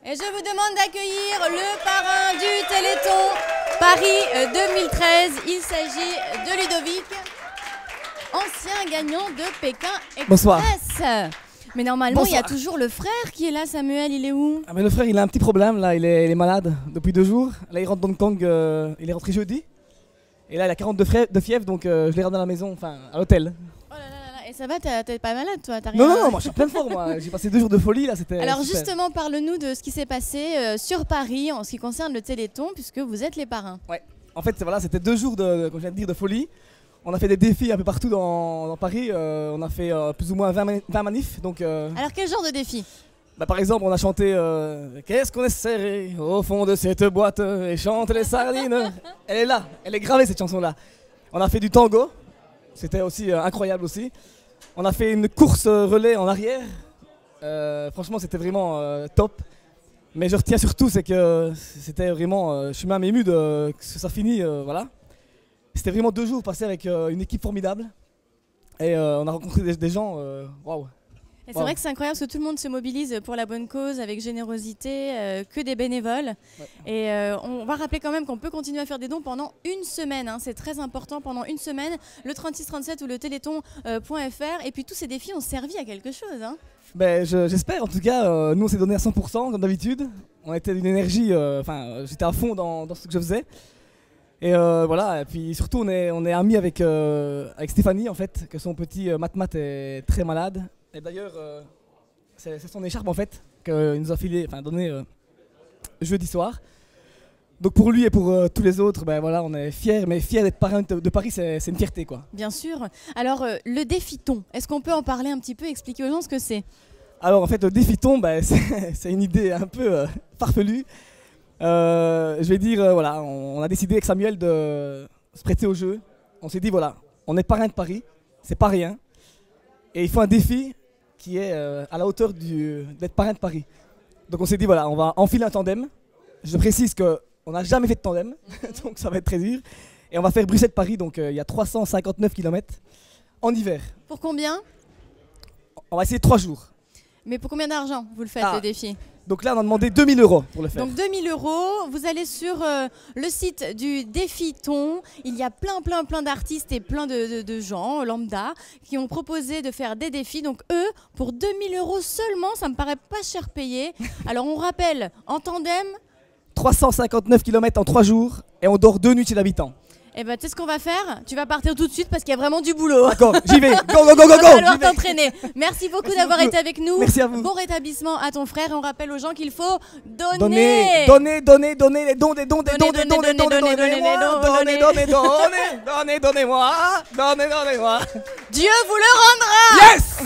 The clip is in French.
Et je vous demande d'accueillir le parrain du Téléthon Paris 2013. Il s'agit de Ludovic, ancien gagnant de Pékin Express. Bonsoir. Mais normalement, Bonsoir. il y a toujours le frère qui est là, Samuel, il est où? Ah mais le frère il a un petit problème là, il est malade depuis 2 jours. Là il rentre d'Hong Kong, il est rentré jeudi. Et là il a 42 de fièvre donc je l'ai ramené à la maison, enfin à l'hôtel. Oh là là là là. Et ça va, t'es pas malade toi? T'as rien? Non, moi je suis en pleine forme moi. J'ai passé 2 jours de folie là, c'était Alors super. justement, parle-nous de ce qui s'est passé sur Paris en ce qui concerne le Téléthon, puisque vous êtes les parrains. Ouais, en fait voilà, c'était 2 jours comme je viens de dire, de folie. On a fait des défis un peu partout dans Paris, on a fait plus ou moins 20 manifs. Donc, Alors quel genre de défi? par exemple on a chanté Qu'est-ce qu'on est serré au fond de cette boîte et chante les sardines. Elle est là, elle est gravée cette chanson là. On a fait du tango, c'était aussi incroyable aussi. On a fait une course relais en arrière, franchement c'était vraiment top. Mais je retiens surtout c'est que c'était vraiment, je suis même ému que ça finit, voilà. C'était vraiment 2 jours passés avec une équipe formidable. Et on a rencontré des gens, waouh. Et c'est vrai que c'est incroyable parce que tout le monde se mobilise pour la bonne cause avec générosité, que des bénévoles. Ouais. Et on va rappeler quand même qu'on peut continuer à faire des dons pendant une semaine. Hein. C'est très important, pendant une semaine. Le 3637 ou le téléthon.fr. Et puis tous ces défis ont servi à quelque chose. Hein. J'espère. En tout cas, nous on s'est donné à 100% comme d'habitude. On était d'une énergie, j'étais à fond dans ce que je faisais. Et voilà, et puis surtout on est amis avec Stéphanie en fait, que son petit Mat est très malade. Et d'ailleurs, c'est son écharpe en fait qu'il nous a donné jeudi soir. Donc pour lui et pour tous les autres, voilà, on est fiers, mais fiers d'être parrain de Paris, c'est une fierté quoi. Bien sûr. Alors le défi-ton, est-ce qu'on peut en parler un petit peu, expliquer aux gens ce que c'est? Alors en fait le défi-ton, c'est une idée un peu farfelue. Je vais dire, voilà, on a décidé avec Samuel de se prêter au jeu. On s'est dit, voilà, on est parrain de Paris, c'est pas rien. Et il faut un défi qui est à la hauteur d'être parrain de Paris. Donc on s'est dit, voilà, on va enfiler un tandem. Je précise qu'on n'a jamais fait de tandem, donc ça va être très dur. Et on va faire Bruxelles-Paris, donc il y a 359 km en hiver. Pour combien? On va essayer 3 jours. Mais pour combien d'argent vous le faites, le défi? Donc là, on a demandé 2 000 € pour le faire. Donc 2 000 €, vous allez sur le site du Défi-ton. Il y a plein d'artistes et plein de gens lambda qui ont proposé de faire des défis. Donc eux, pour 2 000 € seulement, ça me paraît pas cher payé. Alors on rappelle, en tandem... 359 km en 3 jours et on dort 2 nuits chez l'habitant. Eh ben, tu sais ce qu'on va faire? Tu vas partir tout de suite parce qu'il y a vraiment du boulot. D'accord, j'y vais. Go. Il va falloir t'entraîner. Merci beaucoup d'avoir été avec nous. Merci à vous. Bon rétablissement à ton frère et on rappelle aux gens qu'il faut donner. Donnez les dons, donnez-moi. Dieu vous le rendra. Yes.